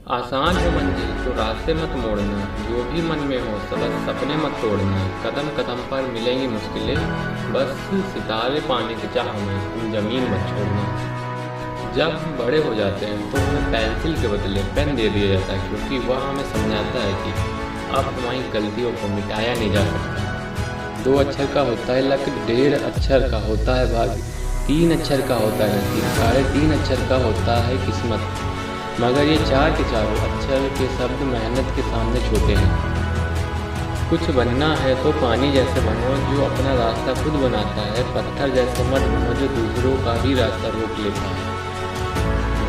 आसान हो मंजिल तो रास्ते मत मोड़ना, जो भी मन में हो बस सपने मत तोड़ना। कदम कदम पर मिलेंगी मुश्किलें, बस सितारे पाने की चाह में तुम जमीन मत छोड़ना। जब हम बड़े हो जाते हैं तो हमें पेंसिल के बदले पेन दे दिया जाता है, क्योंकि वह हमें समझाता है कि अब हमारी गलतियों को मिटाया नहीं जा सकता। 2 अक्षर का होता है लक, 1.5 अक्षर का होता है भाग्य, 3 अक्षर का होता है नसीब, 3.5 अक्षर का होता है किस्मत। मगर ये 4 के चारों अक्षर के शब्द मेहनत के सामने छोटे हैं। कुछ बनना है तो पानी जैसे बनो जो अपना रास्ता खुद बनाता है, पत्थर जैसे मत बनो जो दूसरों का भी रास्ता रोक लेता है।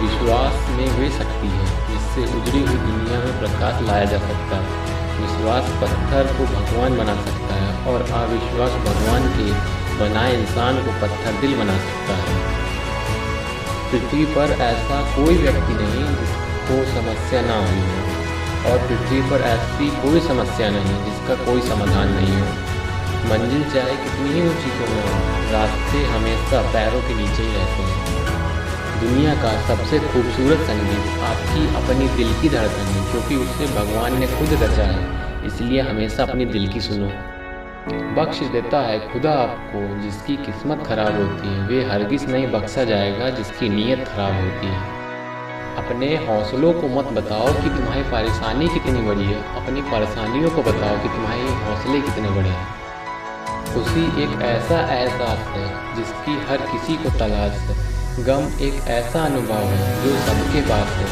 विश्वास में वे शक्ति है जिससे उजड़ी हुई दुनिया में प्रकाश लाया जा सकता है। विश्वास पत्थर को भगवान बना सकता है और अविश्वास भगवान के बनाए इंसान को पत्थर दिल बना सकता है। पृथ्वी पर ऐसा कोई व्यक्ति नहीं जिसको समस्या ना हुई हो, और पृथ्वी पर ऐसी कोई समस्या नहीं जिसका कोई समाधान नहीं हो। मंजिल चाहे कितनी ही ऊंची क्यों न हो, रास्ते हमेशा पैरों के नीचे ही रहते हैं। दुनिया का सबसे खूबसूरत संगीत आपकी अपनी दिल की धड़कन है, क्योंकि उसे भगवान ने खुद रचा है। इसलिए हमेशा अपनी दिल की सुनो। बख्श देता है खुदा आपको जिसकी किस्मत खराब होती है, वे हरगिज़ नहीं बख्शा जाएगा जिसकी नीयत खराब होती है। अपने हौसलों को मत बताओ कि तुम्हारी परेशानी कितनी बड़ी है, अपनी परेशानियों को बताओ कि तुम्हारे हौसले कितने बड़े हैं। खुशी एक ऐसा एहसास है जिसकी हर किसी को तलाश है। गम एक ऐसा अनुभव है जो सबके पास है,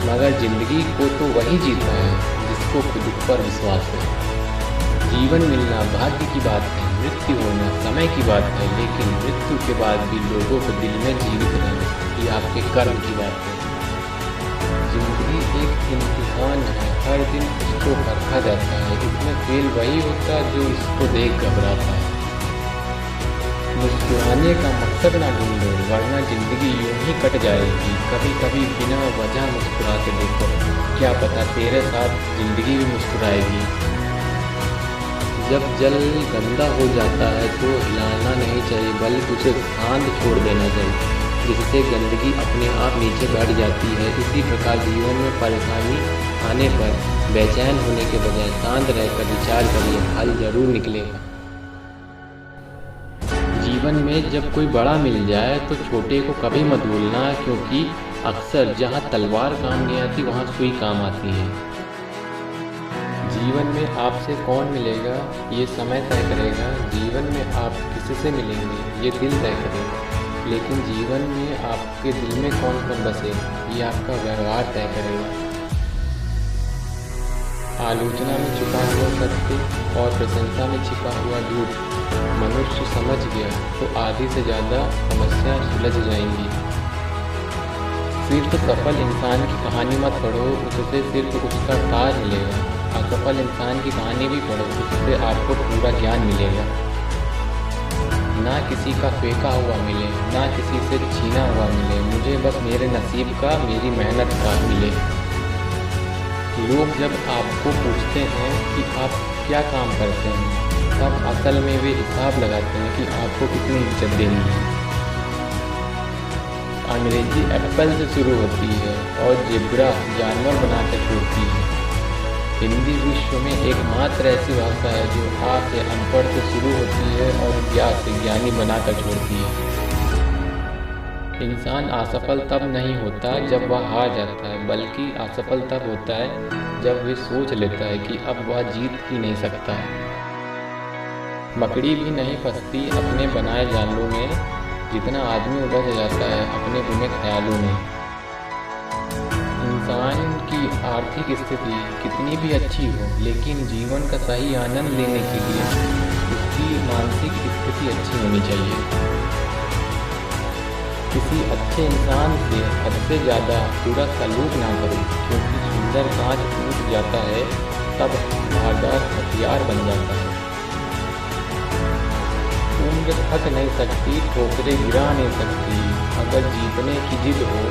मगर ज़िंदगी को तो वही जीता है जिसको खुद पर विश्वास है। जीवन मिलना भाग्य की बात है, मृत्यु होना समय की बात है, लेकिन मृत्यु के बाद भी लोगों को दिल में जीवित रहना ये आपके कर्म की बात है। जिंदगी एक इम्तिहान है, हर दिन इसको परखा जाता है। इसमें फेल वही होता है जो इसको देख घबराता है। मुस्कुराने का मकसद ना ढूंढो, वरना जिंदगी यूं ही कट जाएगी। कभी कभी बिना वजह मुस्कुरा के देखो, क्या पता तेरे साथ जिंदगी भी मुस्कुराएगी। जब जल गंदा हो जाता है तो हिलाना नहीं चाहिए, बल्कि उसे शांत छोड़ देना चाहिए, जिससे गंदगी अपने आप नीचे बैठ जाती है। इसी प्रकार जीवन में परेशानी आने पर बेचैन होने के बजाय शांत रहकर विचार करिए, हल जरूर निकलेगा। जीवन में जब कोई बड़ा मिल जाए तो छोटे को कभी मत भूलना, क्योंकि अक्सर जहाँ तलवार काम नहीं आती वहाँ सुई काम आती है। जीवन में आपसे कौन मिलेगा ये समय तय करेगा, जीवन में आप किसी से मिलेंगे ये दिल तय करेगा, लेकिन जीवन में आपके दिल में कौन कौन बसेगा ये आपका व्यवहार तय करेगा। आलोचना में छुपा हुआ सत्य और प्रशंसा में छिपा हुआ झूठ मनुष्य समझ गया तो आधी से ज़्यादा समस्या सुलझ जाएंगी। सिर्फ सफल इंसान की कहानी मत पढ़ो, उससे सिर्फ उसका ताज मिलेगा। असफल इंसान की कहानी भी पढ़ो, उससे आपको पूरा ज्ञान मिलेगा। ना किसी का फेंका हुआ मिले, ना किसी से छीना हुआ मिले, मुझे बस मेरे नसीब का, मेरी मेहनत का मिले। लोग जब आपको पूछते हैं कि आप क्या काम करते हैं, तब असल में वे हिसाब लगाते हैं कि आपको कितनी इज्जत देनी है। अंग्रेजी एप्पल से शुरू होती है और जिब्रा जानवर बनाकर छोड़ती है। हिंदी विश्व में एकमात्र ऐसी भाषा है जो आ से अनपढ़ से शुरू होती है और ज्ञा से ज्ञानी बनाकर छोड़ती है। इंसान असफल तब नहीं होता जब वह हार जाता है, बल्कि असफल तब होता है जब वह सोच लेता है कि अब वह जीत ही नहीं सकता। मकड़ी भी नहीं फंसती अपने बनाए जालों में, जितना आदमी उलझ जाता है अपने बुने ख्यालों में। इंसान की आर्थिक स्थिति कितनी भी अच्छी हो, लेकिन जीवन का सही आनंद लेने के लिए उसकी मानसिक स्थिति अच्छी होनी चाहिए। किसी अच्छे इंसान से हद से ज़्यादा बुरा सलूक ना करो, क्योंकि सुंदर कांच टूट जाता है तब धारदार हथियार बन जाता है। उम्र थक नहीं सकती, ठोकरें गिरा नहीं सकती, अगर जीतने की जिद हो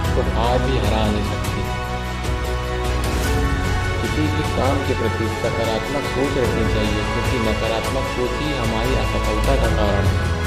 तो हार भी हरा नहीं सकती। किसी भी काम के प्रति सकारात्मक सोच रखनी चाहिए, क्योंकि नकारात्मक सोच ही हमारी असफलता का कारण है।